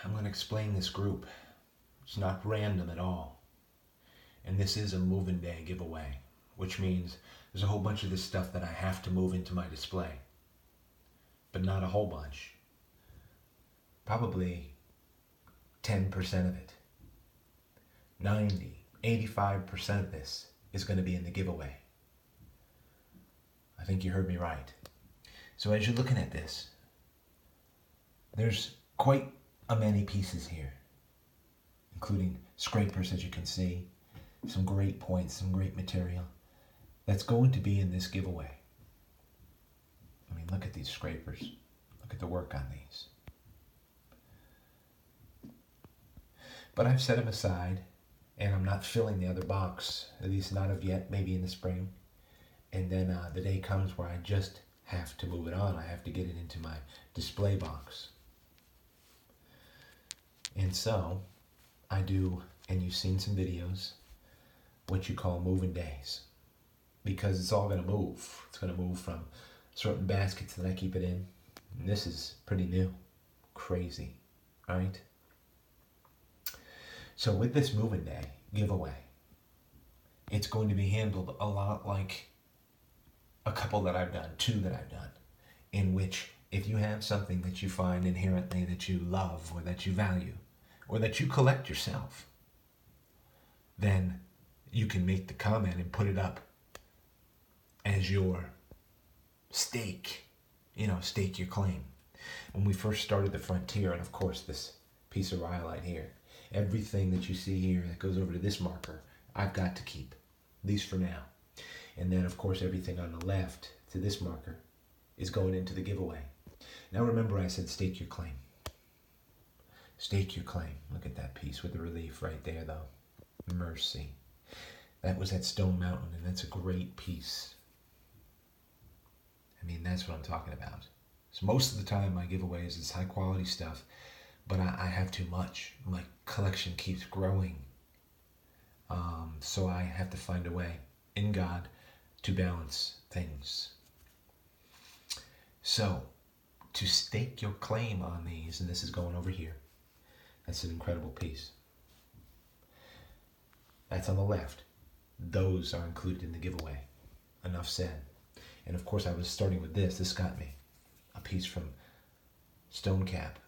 I'm going to explain this group. It's not random at all. And this is a moving day giveaway, which means there's a whole bunch of this stuff that I have to move into my display. But not a whole bunch. Probably 10% of it. 90, 85% of this is going to be in the giveaway. I think you heard me right. So as you're looking at this, there's quite a many pieces here, including scrapers, as you can see, some great points, some great material that's going to be in this giveaway. I mean, look at these scrapers. Look at the work on these. But I've set them aside, and I'm not filling the other box, at least not of yet, maybe in the spring. And then the day comes where I just have to move it on. I have to get it into my display box. And so I do, and you've seen some videos, what you call moving days. Because it's all going to move. It's going to move from certain baskets that I keep it in. And this is pretty new. Crazy, right? So with this moving day giveaway, it's going to be handled a lot like a couple that I've done, two that I've done, in which if you have something that you find inherently that you love or that you value or that you collect yourself, then you can make the comment and put it up as your stake, stake your claim. When we first started the Frontier, and of course this piece of rhyolite here, everything that you see here that goes over to this marker, I've got to keep, at least for now. And then, of course, everything on the left to this marker is going into the giveaway. Now remember I said stake your claim. Stake your claim. Look at that piece with the relief right there, though. Mercy. That was at Stone Mountain, and that's a great piece. I mean, that's what I'm talking about. So most of the time my giveaways is high-quality stuff, but I have too much. My collection keeps growing. So I have to find a way in God to balance things. So, to stake your claim on these, and this is going over here. That's an incredible piece. That's on the left. Those are included in the giveaway. Enough said. And of course I was starting with this. This got me. A piece from Stone Cap.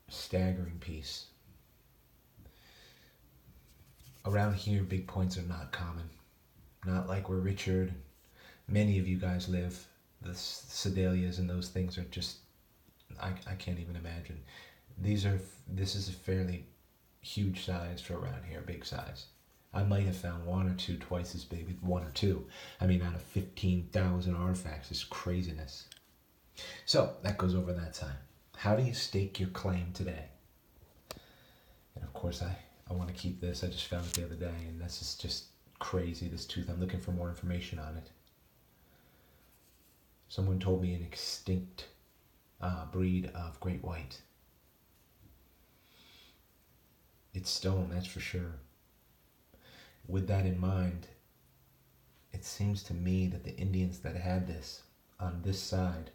Staggering piece. Around here, big points are not common. Not like where Richard and many of you guys live. The Sedalias and those things are just, I can't even imagine. This is a fairly huge size for around here, big size. I might have found one or two twice as big, one or two. I mean, out of 15,000 artifacts, it's craziness. So, that goes over that time. How do you stake your claim today? And of course, I want to keep this. I just found it the other day, and this is just crazy, this tooth. I'm looking for more information on it. Someone told me an extinct breed of great white. It's stone, that's for sure. With that in mind, it seems to me that the Indians that had this on this side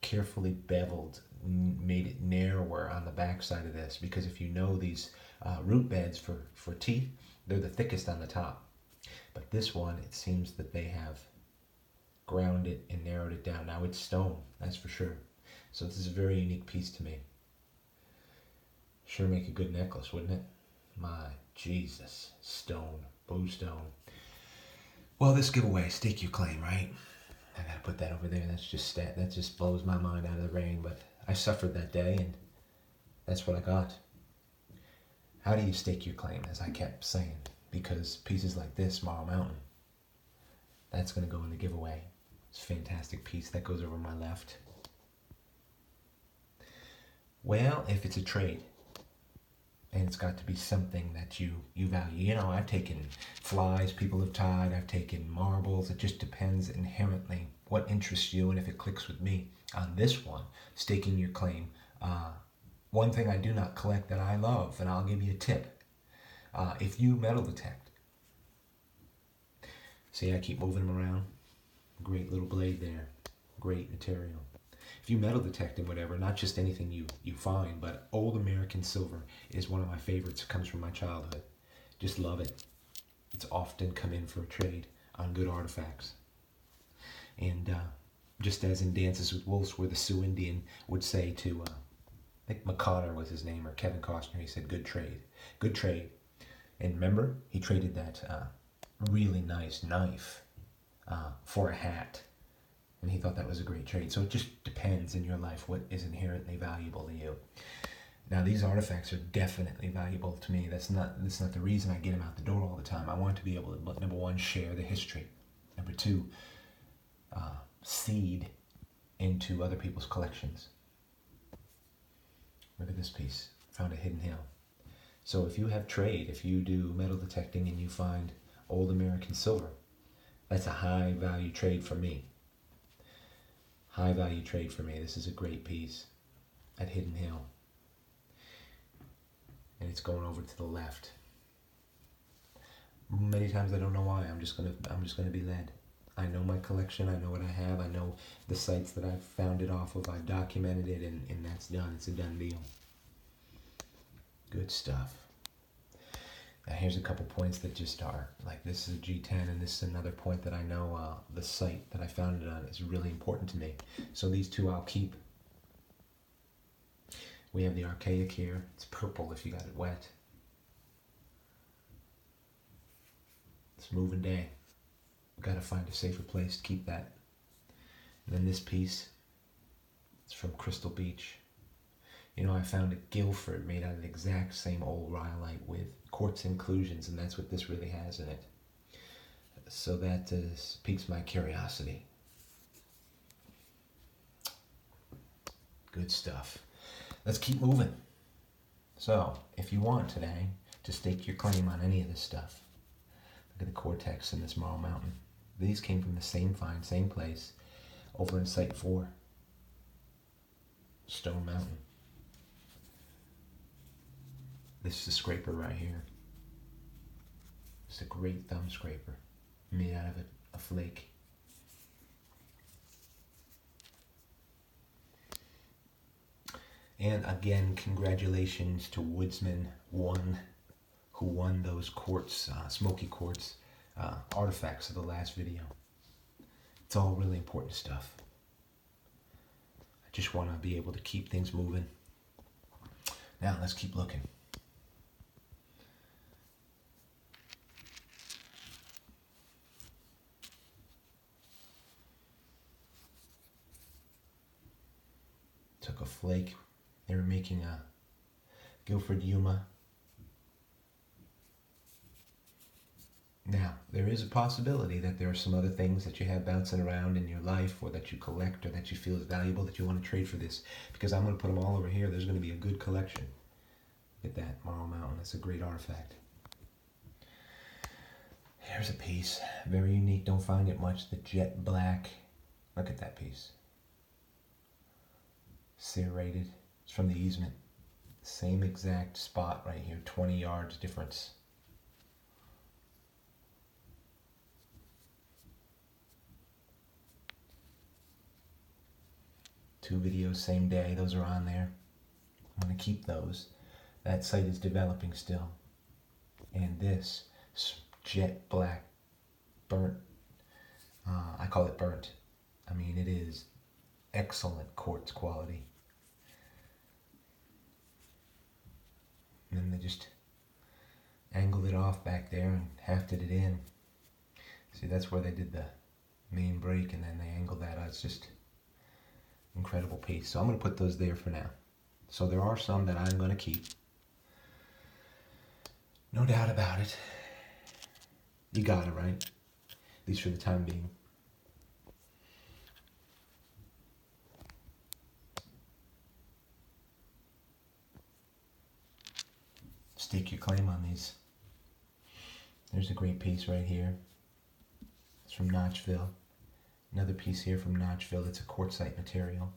carefully beveled, made it narrower on the back side of this, because if you know these root beds for teeth, they're the thickest on the top. But this one, it seems that they have ground it and narrowed it down. Now it's stone, that's for sure. So this is a very unique piece to me. Sure make a good necklace, wouldn't it? My Jesus, stone, blue stone. Well, this giveaway, stake your claim, right? I gotta put that over there. That just blows my mind out of the rain. But I suffered that day, and that's what I got. How do you stake your claim? As I kept saying, because pieces like this, Marl Mountain, that's gonna go in the giveaway. It's a fantastic piece that goes over my left. Well, if it's a trade, and it's got to be something that you value. I've taken flies people have tied. I've taken marbles. It just depends inherently what interests you and if it clicks with me. On this one, staking your claim. One thing I do not collect that I love, and I'll give you a tip. If you metal detect, see I keep moving them around. Great little blade there. Great material. if you metal detect and whatever, not just anything you find, but old American silver is one of my favorites. It comes from my childhood. Just love it. It's often come in for a trade on good artifacts. And just as in Dances with Wolves, where the Sioux Indian would say to, I think McConnor was his name, or Kevin Costner, he said, good trade. Good trade. And remember, he traded that really nice knife for a hat. And he thought that was a great trade. So it just depends in your life what is inherently valuable to you. Now, these artifacts are definitely valuable to me. That's not the reason I get them out the door all the time. I want to be able to, number one, share the history. Number two, seed into other people's collections. Look at this piece. Found a hidden hill. So if you have trade, if you do metal detecting and you find old American silver, that's a high value trade for me. High value trade for me. This is a great piece at Hidden Hill. And it's going over to the left. Many times I don't know why. I'm just gonna be led. I know my collection, I know what I have, I know the sites that I've found it off of, I've documented it, and that's done. It's a done deal. Good stuff. Now here's a couple points that just are, like this is a G10, and this is another point that I know the site that I found it on is really important to me. So these two I'll keep. We have the archaic here. It's purple if you got it wet. It's moving day. Got to find a safer place to keep that. And then this piece, it's from Crystal Beach. You know, I found a Guilford made out of the exact same old rhyolite with quartz inclusions, and that's what this really has in it. So that piques my curiosity. Good stuff. Let's keep moving. So, if you want today to stake your claim on any of this stuff, look at the cortex in this Marl Mountain. These came from the same find, same place, over in Site 4, Stone Mountain. This is a scraper right here. It's a great thumb scraper, made out of a flake. And again, congratulations to Woodsman 1, who won those quartz, smoky quartz artifacts of the last video. It's all really important stuff. I just want to be able to keep things moving. Now let's keep looking. Took a flake. They were making a Guilford Yuma. Now, there is a possibility that there are some other things that you have bouncing around in your life, or that you collect, or that you feel is valuable that you want to trade for this. Because I'm going to put them all over here. There's going to be a good collection. Look at that, Marl Mountain. That's a great artifact. Here's a piece. Very unique. Don't find it much. The jet black. Look at that piece. Serrated. It's from the easement. Same exact spot right here. 20 yards difference. Two videos, same day. Those are on there. I'm going to keep those. That site is developing still. And this jet black burnt. I call it burnt. I mean, it is excellent quartz quality. And then they just angled it off back there and hafted it in. See, that's where they did the main break, and then they angled that out. It's just incredible piece. So I'm going to put those there for now. So there are some that I'm going to keep. No doubt about it. You got it, right? At least for the time being. Stake your claim on these. There's a great piece right here. It's from Notchville. Another piece here from Notchville. It's a quartzite material.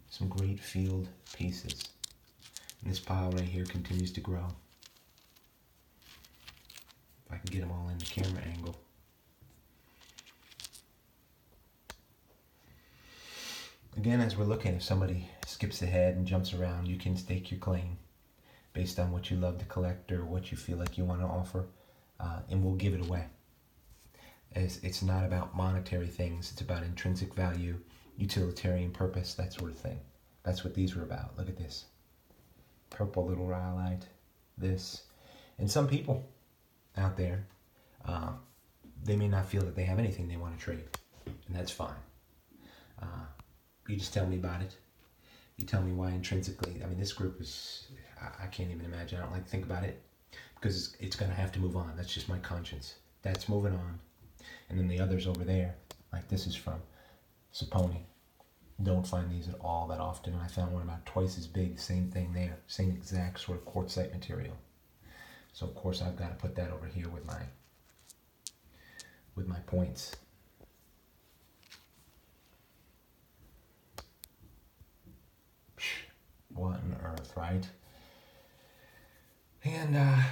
Some great field pieces. And this pile right here continues to grow. If I can get them all in the camera angle. again, as we're looking, if somebody skips ahead and jumps around, you can stake your claim based on what you love to collect or what you feel like you want to offer, and we'll give it away. It's not about monetary things, it's about intrinsic value, utilitarian purpose, that sort of thing. That's what these were about. Look at this. Purple little rhyolite, this. And some people out there, they may not feel that they have anything they want to trade, and that's fine. You just tell me about it. You tell me why intrinsically. I mean, this group is, I can't even imagine. I don't like to think about it because it's going to have to move on. That's just my conscience. That's moving on. And then the others over there, like this is from Saponi. Don't find these at all that often. And I found one about twice as big. Same thing there. Same exact sort of quartzite material. So of course I've got to put that over here with my points. What on earth, right? And I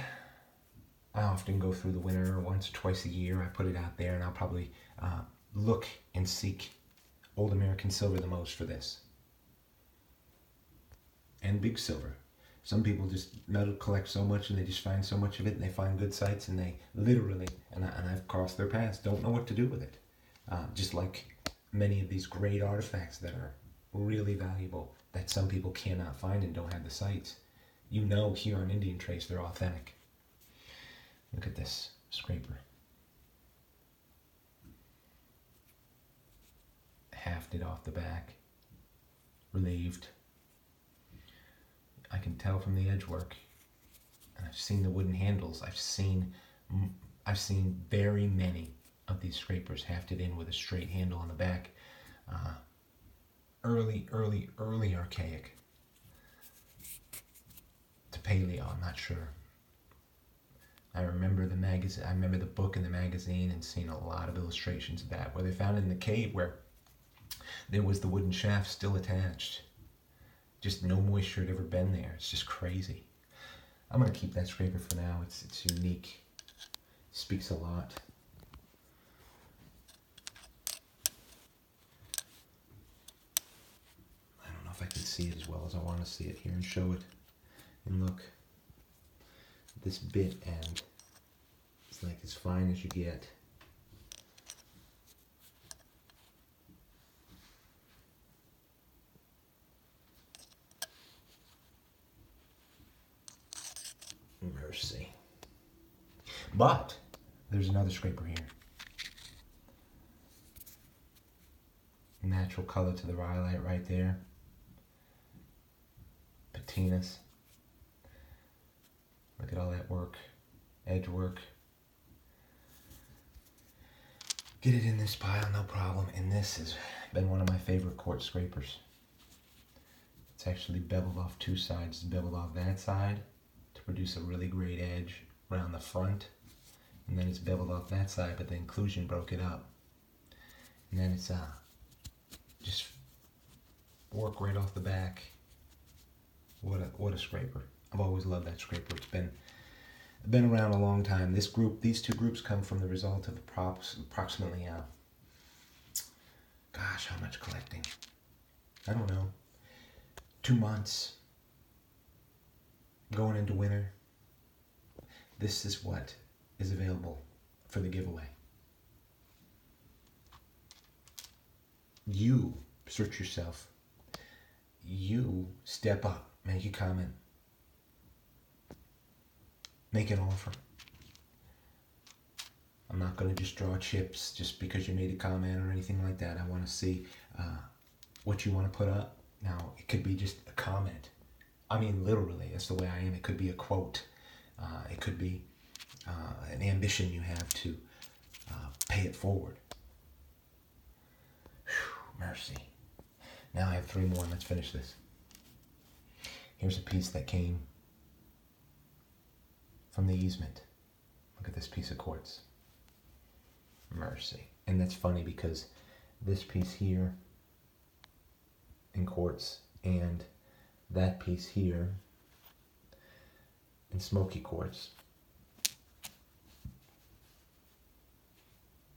often go through the winter once or twice a year. I put it out there, and I'll probably look and seek old American silver the most for this. And big silver. Some people just metal collect so much and they just find so much of it and they find good sites and they literally, and I've crossed their paths, don't know what to do with it. Just like many of these great artifacts that are really valuable that some people cannot find and don't have the sites. You know here on Indian Trace they're authentic. Look at this scraper. Hafted off the back. Relieved. I can tell from the edge work. And I've seen the wooden handles. I've seen very many of these scrapers hafted in with a straight handle on the back. Early archaic to paleo, I'm not sure. I remember the magazine. I remember the book in the magazine and seeing a lot of illustrations of that, where they found it in the cave where there was the wooden shaft still attached. Just no moisture had ever been there. It's just crazy. I'm gonna keep that scraper for now. It's unique. Speaks a lot. I don't know if I can see it as well as I want to see it here and show it. And look, this bit end, it's like as fine as you get. Mercy. But there's another scraper here. Natural color to the rhyolite right there. Patinas. Look at all that work. Edge work. Get it in this pile, no problem. And this has been one of my favorite quartz scrapers. It's actually beveled off two sides. It's beveled off that side to produce a really great edge around the front. And then it's beveled off that side, but the inclusion broke it up. And then it's just work right off the back. What a scraper. I've always loved that scraper. It's been around a long time. These two groups come from the result of approximately, gosh, how much collecting? I don't know. 2 months. Going into winter. This is what is available for the giveaway. You search yourself. You step up. Make a comment. Make an offer. I'm not going to just draw chips just because you made a comment or anything like that. I want to see what you want to put up. Now, it could be just a comment. I mean, literally, that's the way I am. It could be a quote. It could be an ambition you have to pay it forward. Whew, mercy. Now I have 3 more. Let's finish this. Here's a piece that came from the easement. Look at this piece of quartz. Mercy. And that's funny because this piece here in quartz and that piece here in smoky quartz,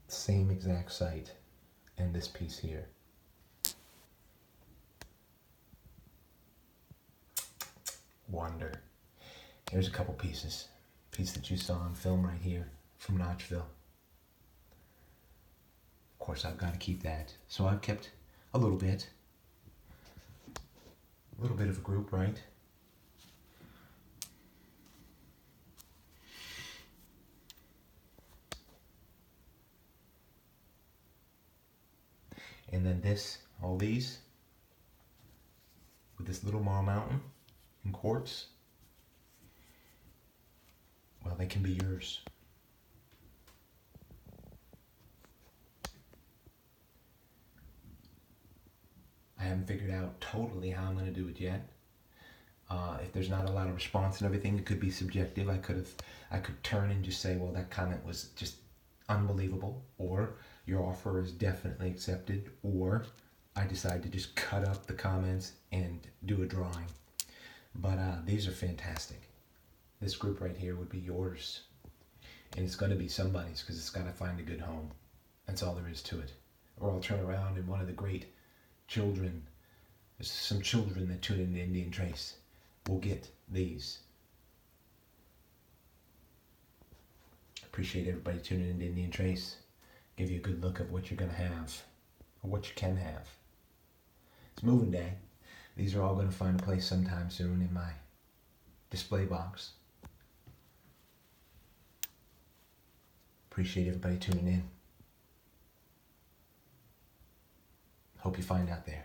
same exact site, and this piece here. wonder. Here's a couple pieces. Piece that you saw on film right here from Notchville. Of course, I've got to keep that. So I've kept a little bit of a group, right? And then all these, with this little Mar Mountain in quartz, well, they can be yours. I haven't figured out totally how I'm going to do it yet. If there's not a lot of response and everything, it could be subjective. I could turn and just say, well, that comment was just unbelievable, or your offer is definitely accepted, or I decide to just cut up the comments and do a drawing. But these are fantastic. This group right here would be yours, and it's going to be somebody's because it's got to find a good home. That's all there is to it. Or I'll turn around and one of the great children, there's some children that tune into Indian Trace, will get these. Appreciate everybody tuning into Indian Trace. Give you a good look of what you're going to have, or what you can have. It's moving day. These are all going to find a place sometime soon in my display box. Appreciate everybody tuning in. Hope you find out there.